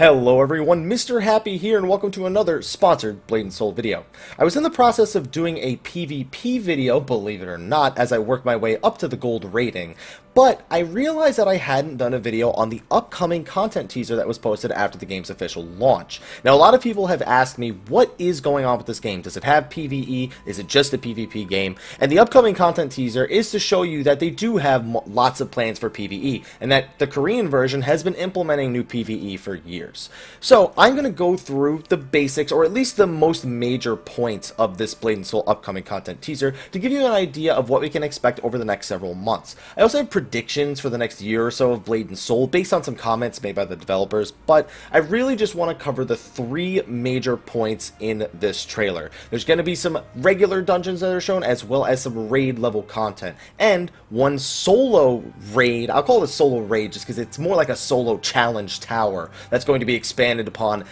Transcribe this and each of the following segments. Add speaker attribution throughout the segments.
Speaker 1: Hello everyone, Mr. Happy here, and welcome to another sponsored Blade & Soul video. I was in the process of doing a PvP video, believe it or not, as I worked my way up to the gold rating, but I realized that I hadn't done a video on the upcoming content teaser that was posted after the game's official launch. Now, a lot of people have asked me, what is going on with this game? Does it have PvE? Is it just a PvP game? And the upcoming content teaser is to show you that they do have lots of plans for PvE, and that the Korean version has been implementing new PvE for years. So I'm going to go through the basics, or at least the most major points of this Blade & Soul upcoming content teaser to give you an idea of what we can expect over the next several months. I also have predictions for the next year or so of Blade & Soul based on some comments made by the developers, but I really just want to cover the three major points in this trailer. There's going to be some regular dungeons that are shown, as well as some raid level content, and one solo raid. I'll call it a solo raid just because it's more like a solo challenge tower that's going to be expanded upon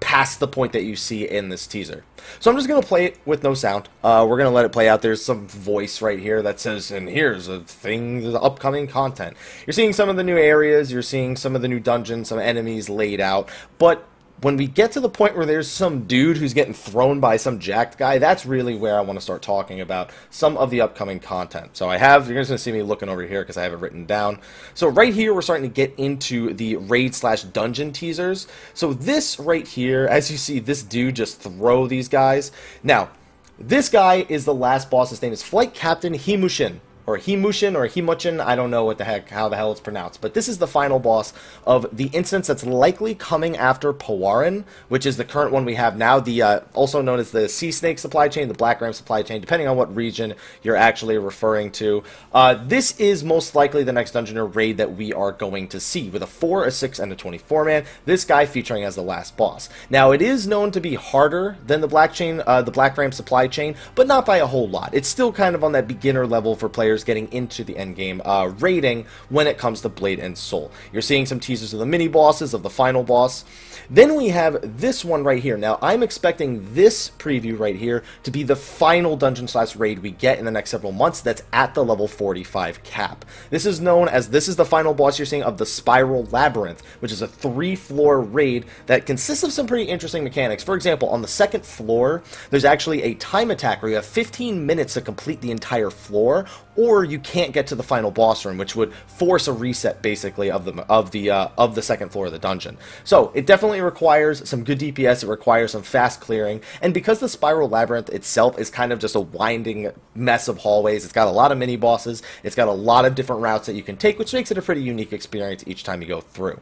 Speaker 1: past the point that you see in this teaser. So I'm just going to play it with no sound. We're going to let it play out. There's some voice right here that says, and here's a thing, the upcoming content. You're seeing some of the new areas, you're seeing some of the new dungeons, some enemies laid out, but when we get to the point where there's some dude who's getting thrown by some jacked guy, that's really where I want to start talking about some of the upcoming content. So you're just going to see me looking over here because I have it written down. So right here, we're starting to get into the raid/dungeon teasers. So this right here, as you see, this dude just throw these guys. Now, this guy is the last boss. His name is Flight Captain Himushin. Or Himushin, or Himuchin, I don't know how the hell it's pronounced. But this is the final boss of the instance that's likely coming after Pawarin, which is the current one we have now, the also known as the Sea Snake supply chain, the Black Ram supply chain, depending on what region you're actually referring to. This is most likely the next dungeon or raid that we are going to see, with a 4, a 6, and a 24-man, this guy featuring as the last boss. Now, it is known to be harder than the Black Ram supply chain, but not by a whole lot. It's still kind of on that beginner level for players getting into the endgame rating when it comes to Blade & Soul. You're seeing some teasers of the mini-bosses, of the final boss. Then we have this one right here. Now, I'm expecting this preview right here to be the final dungeon/raid we get in the next several months that's at the level 45 cap. This is known as, this is the final boss you're seeing of the Spiral Labyrinth, which is a 3-floor raid that consists of some pretty interesting mechanics. For example, on the second floor, there's actually a time attack where you have 15 minutes to complete the entire floor, or you can't get to the final boss room, which would force a reset basically of the second floor of the dungeon. So it definitely requires some good DPS. It requires some fast clearing, and because the Spiral Labyrinth itself is kind of just a winding mess of hallways, it's got a lot of mini bosses. It's got a lot of different routes that you can take, which makes it a pretty unique experience each time you go through.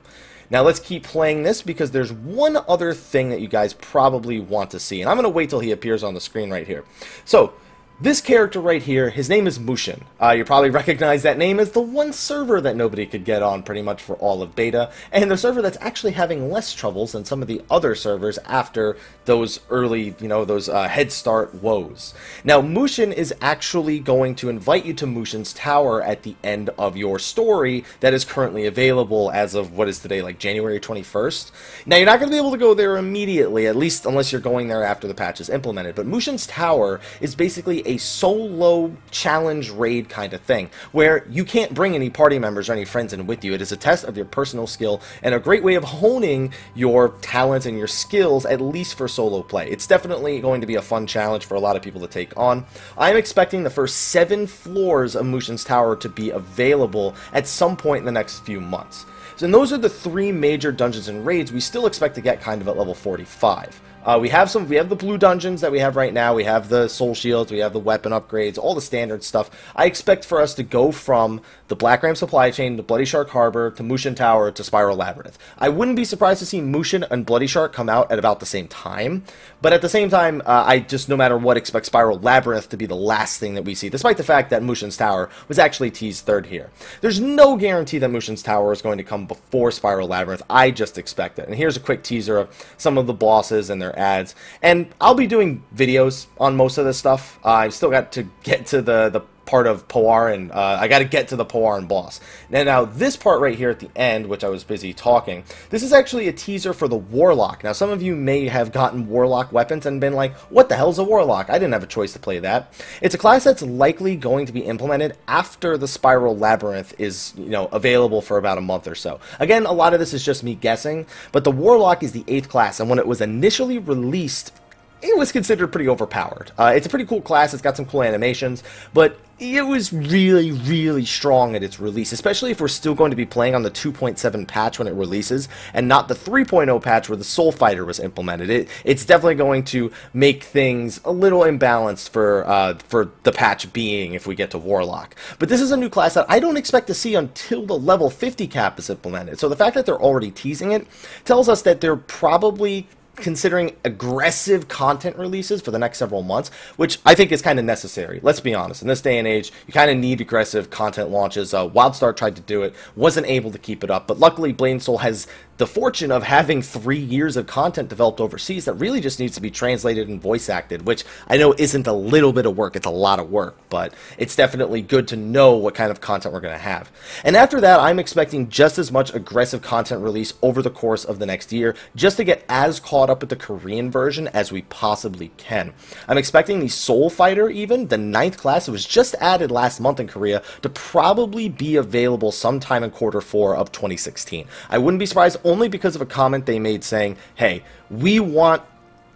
Speaker 1: Now let's keep playing this because there's one other thing that you guys probably want to see, and I'm going to wait till he appears on the screen right here. So this character right here, his name is Mushin. You probably recognize that name as the one server that nobody could get on pretty much for all of beta, and the server that's actually having less troubles than some of the other servers after those early, those head start woes. Now, Mushin is actually going to invite you to Mushin's Tower at the end of your story that is currently available as of, what is today, like January 21st? Now, you're not going to be able to go there immediately, at least unless you're going there after the patch is implemented, but Mushin's Tower is basically a solo challenge raid kind of thing, where you can't bring any party members or any friends in with you. It is a test of your personal skill and a great way of honing your talents and your skills, at least for solo play. It's definitely going to be a fun challenge for a lot of people to take on. I'm expecting the first 7 floors of Mushin's Tower to be available at some point in the next few months. So those are the 3 major dungeons and raids we still expect to get kind of at level 45. We have the blue dungeons that we have right now, we have the soul shields, we have the weapon upgrades, all the standard stuff. I expect for us to go from the Black Ram supply chain to Bloody Shark Harbor to Mushin Tower to Spiral Labyrinth. I wouldn't be surprised to see Mushin and Bloody Shark come out at about the same time, but at the same time, I just, no matter what, expect Spiral Labyrinth to be the last thing that we see, despite the fact that Mushin's Tower was actually teased third here. There's no guarantee that Mushin's Tower is going to come before Spiral Labyrinth. I just expect it. And here's a quick teaser of some of the bosses and their ads, and I'll be doing videos on most of this stuff. I've still got to get to the part of Poarin. I got to get to the Poarin boss. Now, this part right here at the end, which I was busy talking, this is actually a teaser for the Warlock. Now, some of you may have gotten Warlock weapons and been like, what the hell's a Warlock? I didn't have a choice to play that. It's a class that's likely going to be implemented after the Spiral Labyrinth is, available for about a month or so. Again, a lot of this is just me guessing, but the Warlock is the 8th class, and when it was initially released, it was considered pretty overpowered. It's a pretty cool class, it's got some cool animations, but it was really, really strong at its release, especially if we're still going to be playing on the 2.7 patch when it releases, and not the 3.0 patch where the Soul Fighter was implemented. It's definitely going to make things a little imbalanced for the patch being if we get to Warlock. But this is a new class that I don't expect to see until the level 50 cap is implemented, so the fact that they're already teasing it tells us that they're probably considering aggressive content releases for the next several months, which I think is kind of necessary. Let's be honest, in this day and age, you kind of need aggressive content launches. WildStar tried to do it, wasn't able to keep it up, but luckily Blade & Soul has the fortune of having 3 years of content developed overseas that really just needs to be translated and voice acted, which I know isn't a little bit of work, it's a lot of work, but it's definitely good to know what kind of content we're going to have. And after that, I'm expecting just as much aggressive content release over the course of the next year, just to get as caught up with the Korean version as we possibly can. I'm expecting the Soul Fighter, even, the 9th class that was just added last month in Korea, to probably be available sometime in Q4 of 2016. I wouldn't be surprised, only because of a comment they made saying, hey, we want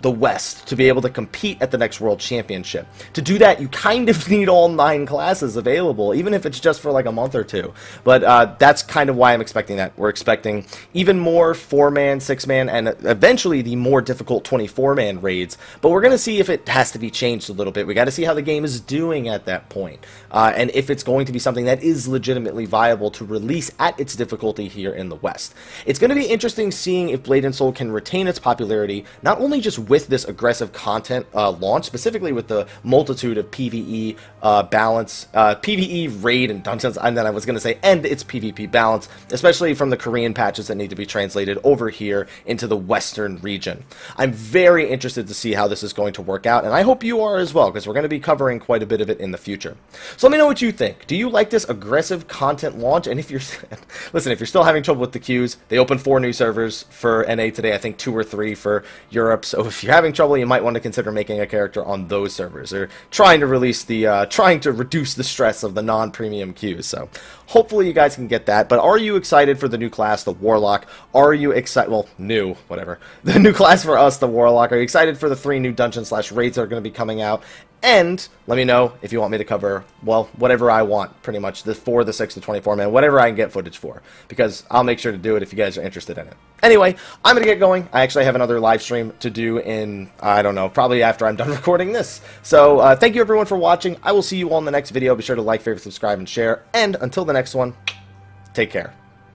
Speaker 1: the West to be able to compete at the next World Championship. To do that, you kind of need all 9 classes available, even if it's just for like a month or two. But that's kind of why I'm expecting that. We're expecting even more 4-man, 6-man, and eventually the more difficult 24-man raids. But we're going to see if it has to be changed a little bit. We got to see how the game is doing at that point, and if it's going to be something that is legitimately viable to release at its difficulty here in the West. It's going to be interesting seeing if Blade & Soul can retain its popularity, not only just with this aggressive content launch, specifically with the multitude of PvE balance, PvE raid and dungeons, and then I was going to say, and its PvP balance, especially from the Korean patches that need to be translated over here into the Western region. I'm very interested to see how this is going to work out, and I hope you are as well, because we're going to be covering quite a bit of it in the future. So let me know what you think. Do you like this aggressive content launch? And if you're, listen, if you're still having trouble with the queues, they opened 4 new servers for NA today, I think 2 or 3 for Europe, so if you're having trouble, you might want to consider making a character on those servers, or trying to reduce the stress of the non-premium queues. So hopefully you guys can get that. But are you excited for the new class, the Warlock? Are you excited? Well, new, whatever. The new class for us, the Warlock. Are you excited for the 3 new dungeon/raids that are going to be coming out? And let me know if you want me to cover, well, whatever I want, pretty much, the 4, the 6, the 24-man, whatever I can get footage for, because I'll make sure to do it if you guys are interested in it. Anyway, I'm going to get going. I actually have another live stream to do in, I don't know, probably after I'm done recording this. So, thank you everyone for watching. I will see you all in the next video. Be sure to like, favorite, subscribe, and share. And until the next one, take care.